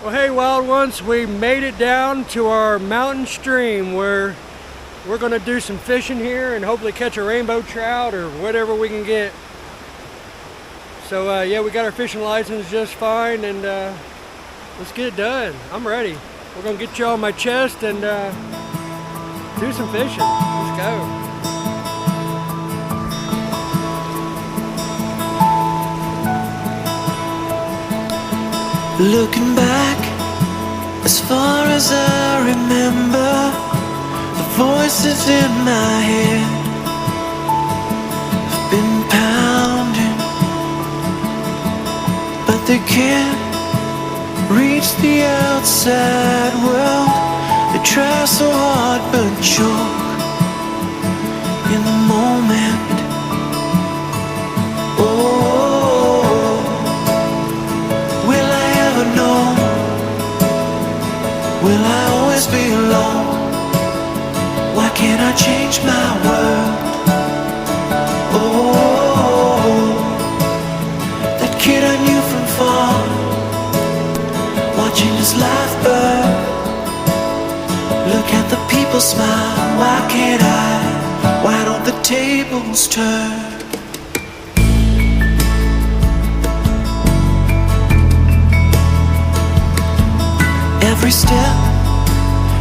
Well, hey, wild ones, we made it down to our mountain stream where we're going to do some fishing here and hopefully catch a rainbow trout or whatever we can get. So yeah, we got our fishing license just fine, and let's get it done. I'm ready. We're going to get you on my chest and do some fishing. Let's go. Looking back, as far as I remember, the voices in my head have been pounding, but they can't reach the outside world. They try so hard but choke in the moment. Will I always be alone? Why can't I change my world? Oh, that kid I knew from far, watching his life burn. Look at the people smile. Why can't I? Why don't the tables turn? Every step,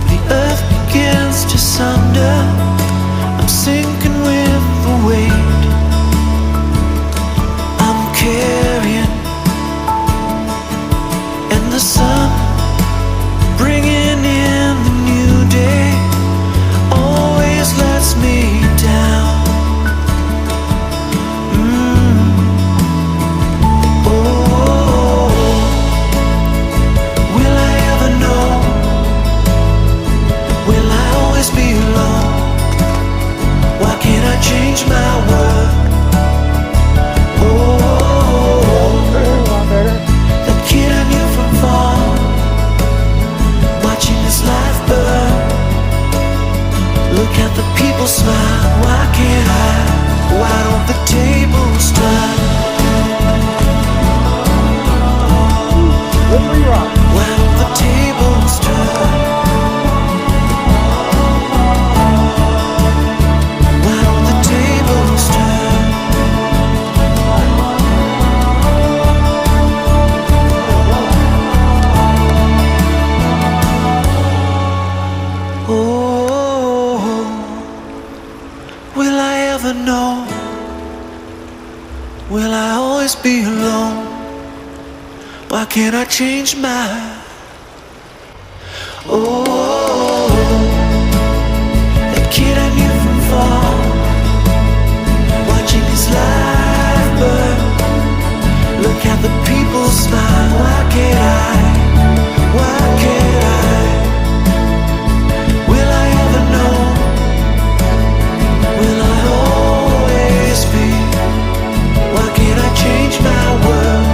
the earth begins to sunder. I'm sinking with the weight I'm carrying, and the sun bringing in the new day always lets me down. Change my world. Oh, that kid I knew from far, watching his life burn. Look at the people smile. Why can't I? Why don't the tables turn? Why don't the tables turn? Know, will I always be alone? Why can't I change my? Oh, that kid I knew from far, watching his life burn. Look at the people smile. Why can't I? Why can't I? Will I ever know? Will I always be? Why can't I change my world?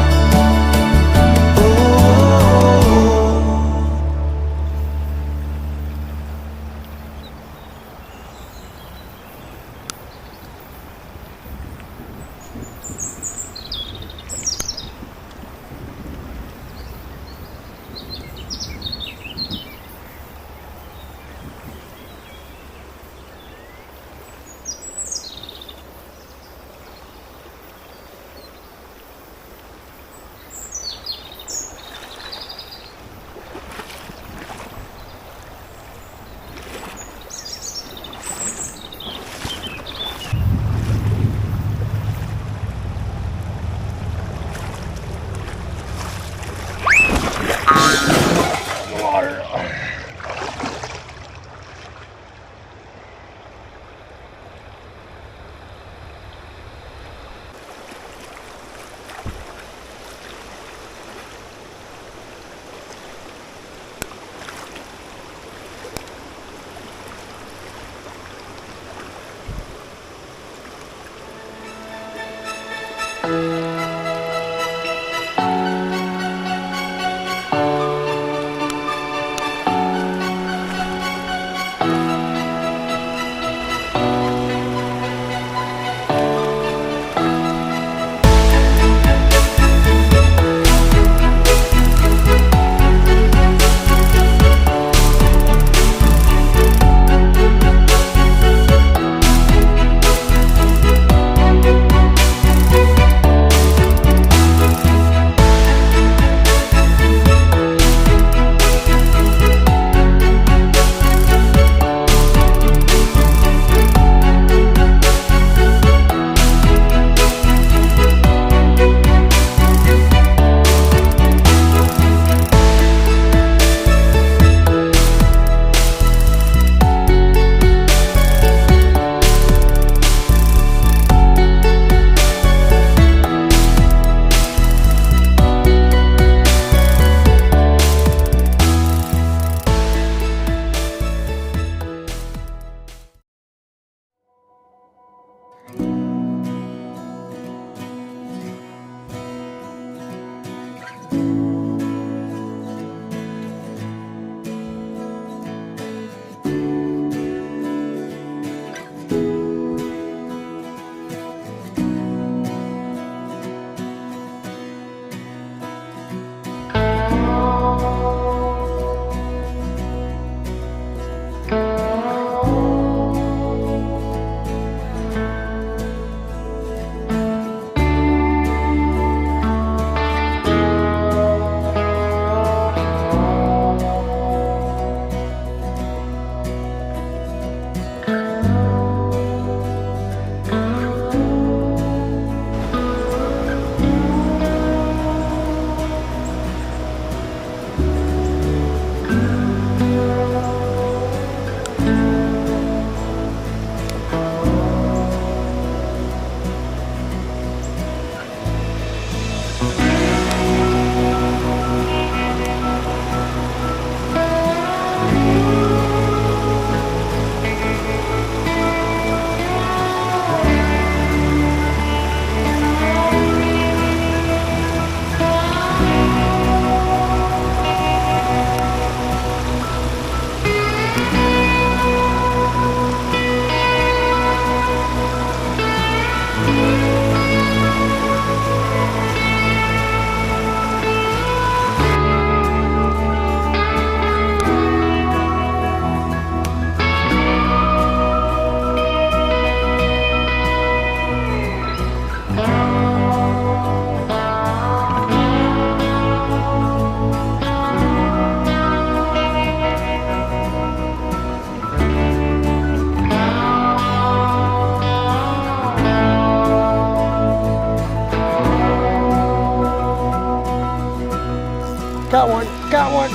Got one.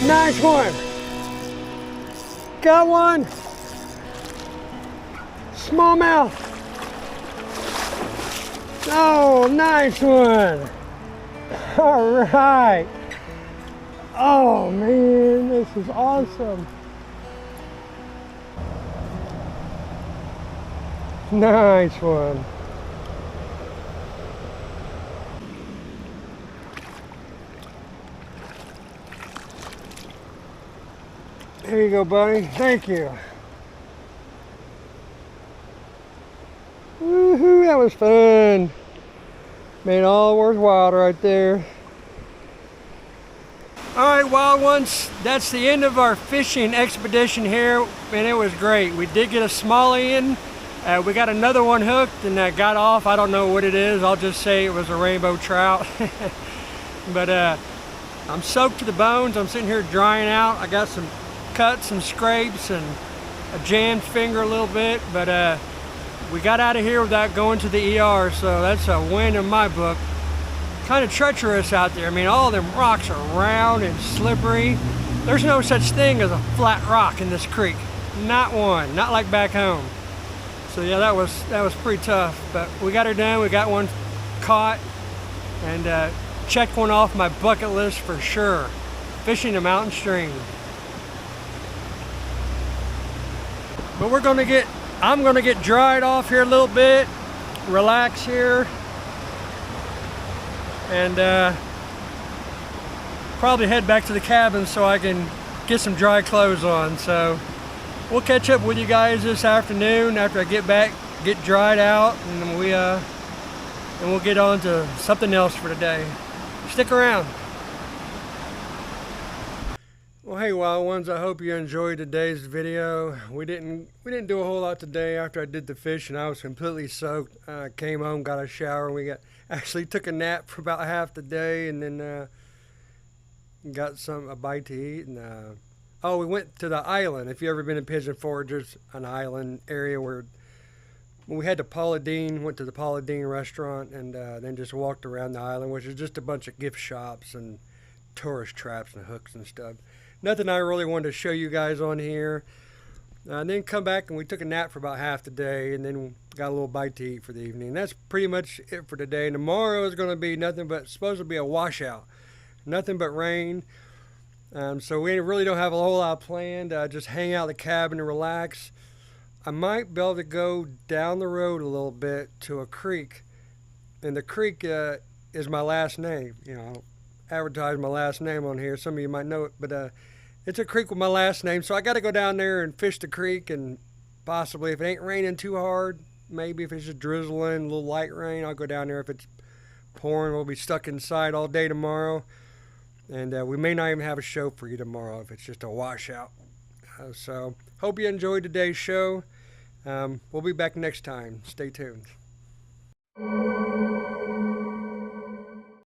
Nice one. Got one. Smallmouth. Oh, nice one. All right. Oh man, this is awesome. Nice one. There you go, buddy. Thank you. Woohoo, that was fun. Made it all worthwhile right there. All right, wild ones, that's the end of our fishing expedition here, and it was great. We did get a smallie in. We got another one hooked and got off. I don't know what it is. I'll just say it was a rainbow trout. But I'm soaked to the bones. I'm sitting here drying out. I got some cuts, some scrapes, and a jammed finger a little bit. But we got out of here without going to the ER, so that's a win in my book. Kind of treacherous out there. I mean, all them rocks are round and slippery. There's no such thing as a flat rock in this creek. Not one. Not like back home. So yeah, that was pretty tough. But we got her done. We got one caught and checked one off my bucket list for sure. Fishing a mountain stream. But I'm gonna get dried off here a little bit, relax here, and probably head back to the cabin so I can get some dry clothes on. So we'll catch up with you guys this afternoon after I get back, get dried out, and then we'll get on to something else for today. Stick around. Well, hey wild ones, I hope you enjoyed today's video. We didn't do a whole lot today after I did the fish, and I was completely soaked. Came home, got a shower, and actually took a nap for about half the day, and then got a bite to eat. And we went to the island. If you ever been in Pigeon Forge, there's an island area where we had went to the Paula Deen restaurant, and then just walked around the island, which is just a bunch of gift shops and tourist traps and hooks and stuff. Nothing I really wanted to show you guys on here. And then come back and we took a nap for about half the day, and then got a little bite to eat for the evening. That's pretty much it for today. And tomorrow is going to be supposed to be a washout. Nothing but rain. So we really don't have a whole lot planned. Just hang out in the cabin and relax. I might be able to go down the road a little bit to a creek. And the creek is my last name. You know, advertise my last name on here. Some of you might know it, but it's a creek with my last name, so I got to go down there and fish the creek, and possibly, if it ain't raining too hard, maybe if it's just drizzling, a little light rain, I'll go down there. If it's pouring, we'll be stuck inside all day tomorrow, and we may not even have a show for you tomorrow if it's just a washout. So hope you enjoyed today's show. We'll be back next time. Stay tuned.